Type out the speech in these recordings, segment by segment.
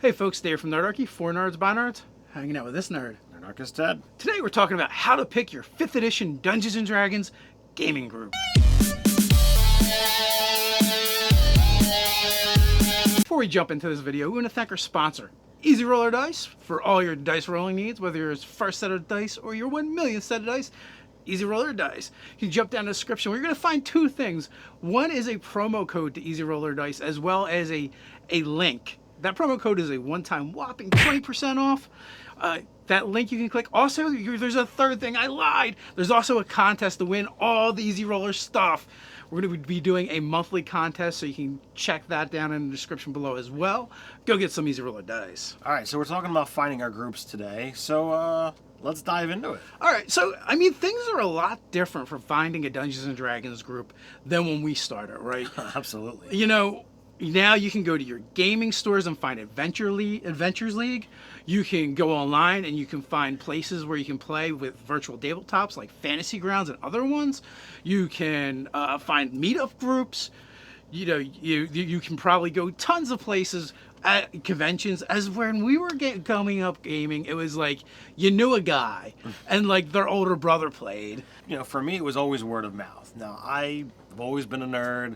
Hey folks, Dave from Nerdarchy, for nerds by nerds, hanging out with this nerd. Nerdarchist Ted. Today we're talking about how to pick your 5th edition Dungeons & Dragons gaming group. Before we jump into this video, we want to thank our sponsor, Easy Roller Dice, for all your dice rolling needs, whether it's first set of dice or your 1 millionth set of dice. Easy Roller Dice. You can jump down the description. We're going to find two things. One is a promo code to Easy Roller Dice, as well as a link. That promo code is a one-time whopping 20% off. That link you can click. Also, there's a third thing. I lied. There's also a contest to win all the Easy Roller stuff. We're going to be doing a monthly contest, so you can check that down in the description below as well. Go get some Easy Roller Dice. All right, so we're talking about finding our groups today. So let's dive into it. All right, so I mean, things are a lot different for finding a Dungeons and Dragons group than when we started, right? Absolutely. You know, now you can go to your gaming stores and find Adventures League. You can go online and you can find places where you can play with virtual tabletops like Fantasy Grounds and other ones. You can find meetup groups. You know, you can probably go tons of places at conventions. As when we were coming up gaming, it was like you knew a guy and like their older brother played. You know, for me, it was always word of mouth. Now, I've always been a nerd.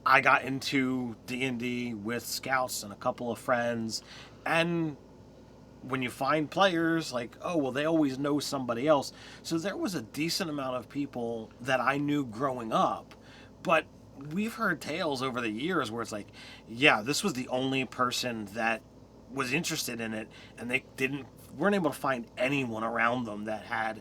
I got into D&D with scouts and a couple of friends, and when you find players, like, oh, well, they always know somebody else. So there was a decent amount of people that I knew growing up, but we've heard tales over the years where it's like, yeah, this was the only person that was interested in it, and they weren't able to find anyone around them that had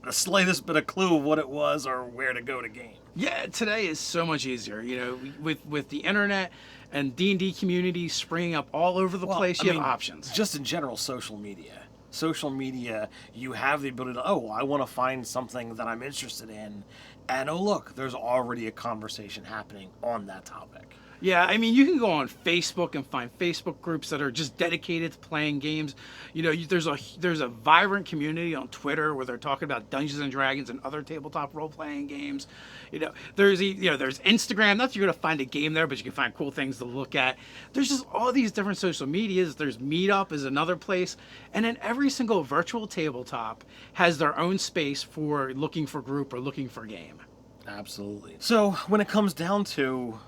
the slightest bit of clue of what it was or where to go to game. Yeah, today is so much easier. You know, with the internet and D&D communities springing up all over the place, you have options. Just in general, social media. Social media, you have the ability to, oh, I want to find something that I'm interested in, and oh, look, there's already a conversation happening on that topic. Yeah, I mean, you can go on Facebook and find Facebook groups that are just dedicated to playing games. You know, there's a vibrant community on Twitter where they're talking about Dungeons and Dragons and other tabletop role-playing games. You know, there's Instagram. Not that you're gonna find a game there, but you can find cool things to look at. There's just all these different social medias. There's Meetup is another place, and then every single virtual tabletop has their own space for looking for group or looking for game. Absolutely. So when it comes down to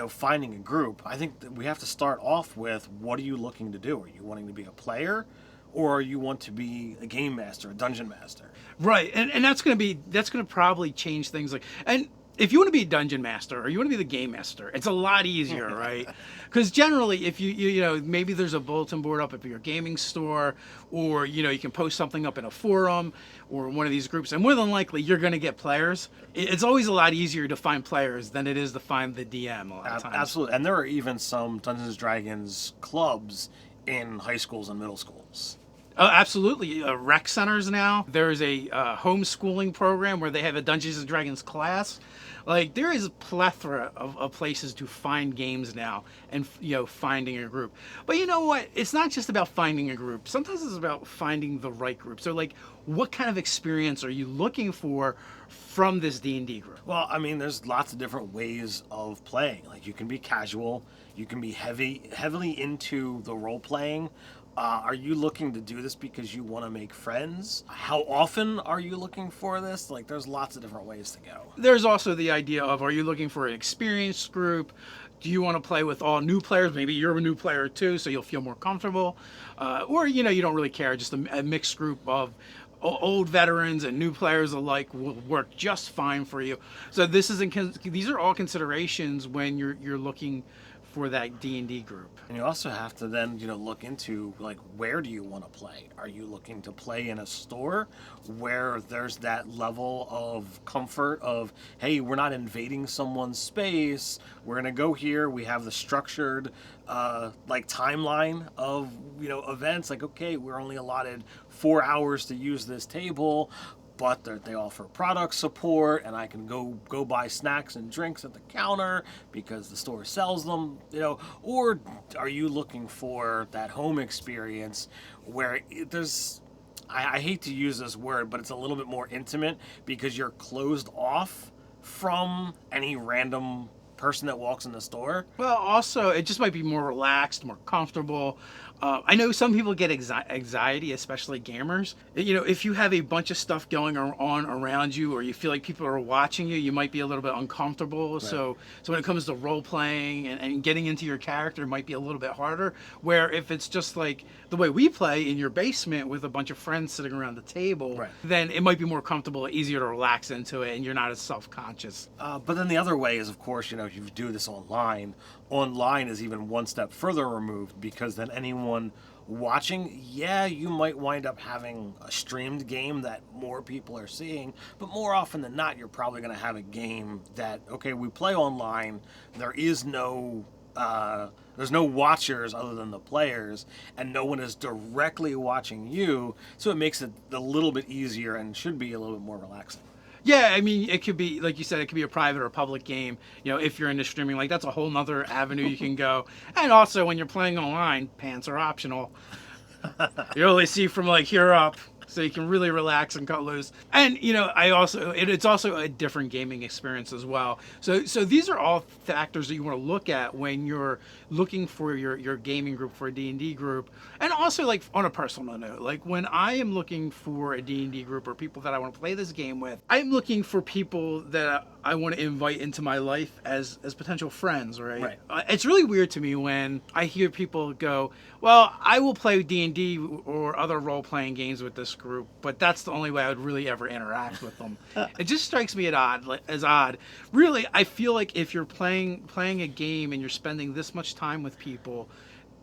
finding a group, I think that we have to start off with, what are you looking to do? Are you wanting to be a player, or you want to be a game master, a dungeon master? Right, and that's gonna probably change things. Like, and if you want to be a dungeon master or you want to be the game master, it's a lot easier, right? Because generally, if you know, maybe there's a bulletin board up at your gaming store, or you can post something up in a forum or one of these groups, and more than likely you're going to get players. It's always a lot easier to find players than it is to find the DM a lot of times. Absolutely, and there are even some Dungeons & Dragons clubs in high schools and middle schools. Absolutely. Rec centers now. There's a homeschooling program where they have a Dungeons & Dragons class. Like, there is a plethora of places to find games now and, finding a group. But you know what? It's not just about finding a group. Sometimes it's about finding the right group. So, like, what kind of experience are you looking for from this D&D group? Well, I mean, there's lots of different ways of playing. Like, you can be casual. You can be heavily into the role-playing. Are you looking to do this because you want to make friends? How often are you looking for this? Like, there's lots of different ways to go. There's also the idea of, are you looking for an experienced group? Do you want to play with all new players? Maybe you're a new player too, so you'll feel more comfortable. Or, you don't really care. Just a mixed group of old veterans and new players alike will work just fine for you. So these are all considerations when you're looking for that D&D group. And you also have to then, look into, like, where do you want to play? Are you looking to play in a store where there's that level of comfort of, hey, we're not invading someone's space, we're going to go here, we have the structured, timeline of, events, like, okay, we're only allotted 4 hours to use this table, but they offer product support, and I can go buy snacks and drinks at the counter because the store sells them, or are you looking for that home experience where there's, I hate to use this word, but it's a little bit more intimate because you're closed off from any random person that walks in the store? Well, also, it just might be more relaxed, more comfortable. I know some people get anxiety, especially gamers. You know, if you have a bunch of stuff going on around you, or you feel like people are watching you, you might be a little bit uncomfortable. Right. So when it comes to role playing and getting into your character, it might be a little bit harder. Where if it's just like the way we play in your basement with a bunch of friends sitting around the table, right. then it might be more comfortable, easier to relax into it, and you're not as self-conscious. But then the other way is, of course, you know, if you do this online is even one step further removed, because then anyone watching, yeah, you might wind up having a streamed game that more people are seeing, but more often than not, you're probably going to have a game that, okay, we play online, there's no watchers other than the players, and no one is directly watching you, so it makes it a little bit easier and should be a little bit more relaxing. Yeah, I mean, it could be, like you said, it could be a private or a public game. You know, if you're into streaming, like that's a whole nother avenue you can go. And also, when you're playing online, pants are optional. You only see from like here up, so you can really relax and cut loose. And you know, it's also a different gaming experience as well. So these are all factors that you want to look at when you're looking for your gaming group, for a D&D group. And also, like, on a personal note, like when I am looking for a D&D group or people that I want to play this game with, I'm looking for people that I want to invite into my life as potential friends, right? It's really weird to me when I hear people go, well, I will play D&D or other role-playing games with this group, but that's the only way I would really ever interact with them. It just strikes me as odd. Really, I feel like if you're playing a game and you're spending this much time with people,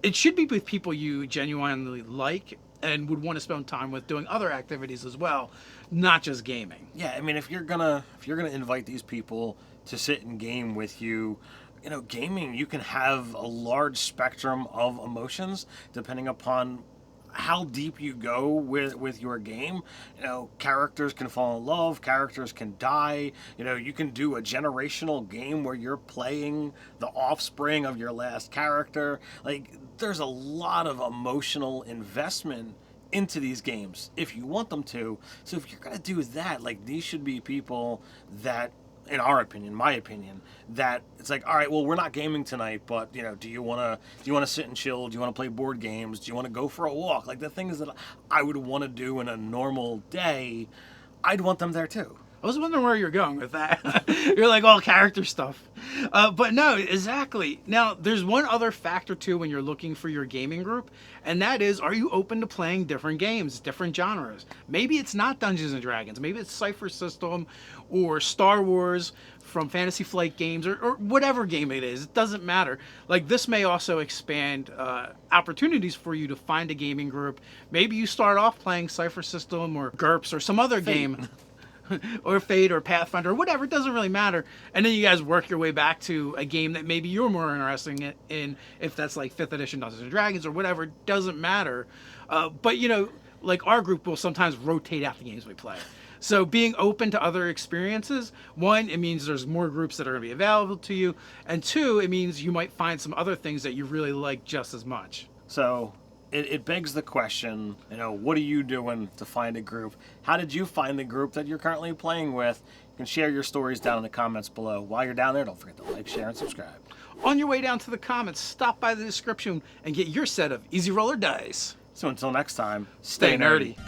it should be with people you genuinely like and would want to spend time with doing other activities as well, not just gaming. Yeah, I mean, if you're gonna invite these people to sit and game with you, you know, gaming, you can have a large spectrum of emotions depending upon how deep you go with your game. You know, characters can fall in love, characters can die. You know, you can do a generational game where you're playing the offspring of your last character. Like, there's a lot of emotional investment into these games if you want them to. So if you're going to do that, like, these should be people that, in our opinion, my opinion, that it's like, all right, well, we're not gaming tonight, but, you know, do you want to sit and chill? Do you want to play board games? Do you want to go for a walk? Like, the things that I would want to do in a normal day, I'd want them there too. I was wondering where you're going with that. You're like, all character stuff. But no, exactly. Now, there's one other factor too when you're looking for your gaming group, and that is, are you open to playing different games, different genres? Maybe it's not Dungeons and Dragons. Maybe it's Cypher System or Star Wars from Fantasy Flight Games, or whatever game it is. It doesn't matter. Like, this may also expand opportunities for you to find a gaming group. Maybe you start off playing Cypher System or GURPS or some other game. Or Fate or Pathfinder or whatever, it doesn't really matter. And then you guys work your way back to a game that maybe you're more interested in, if that's like 5th edition Dungeons and Dragons or whatever, it doesn't matter. But, you know, like our group will sometimes rotate out the games we play. So being open to other experiences, one, it means there's more groups that are going to be available to you. And two, it means you might find some other things that you really like just as much. So it begs the question, you know, what are you doing to find a group? How did you find the group that you're currently playing with? You can share your stories down in the comments below. While you're down there, don't forget to like, share, and subscribe. On your way down to the comments, stop by the description and get your set of Easy Roller Dice. So until next time, stay nerdy.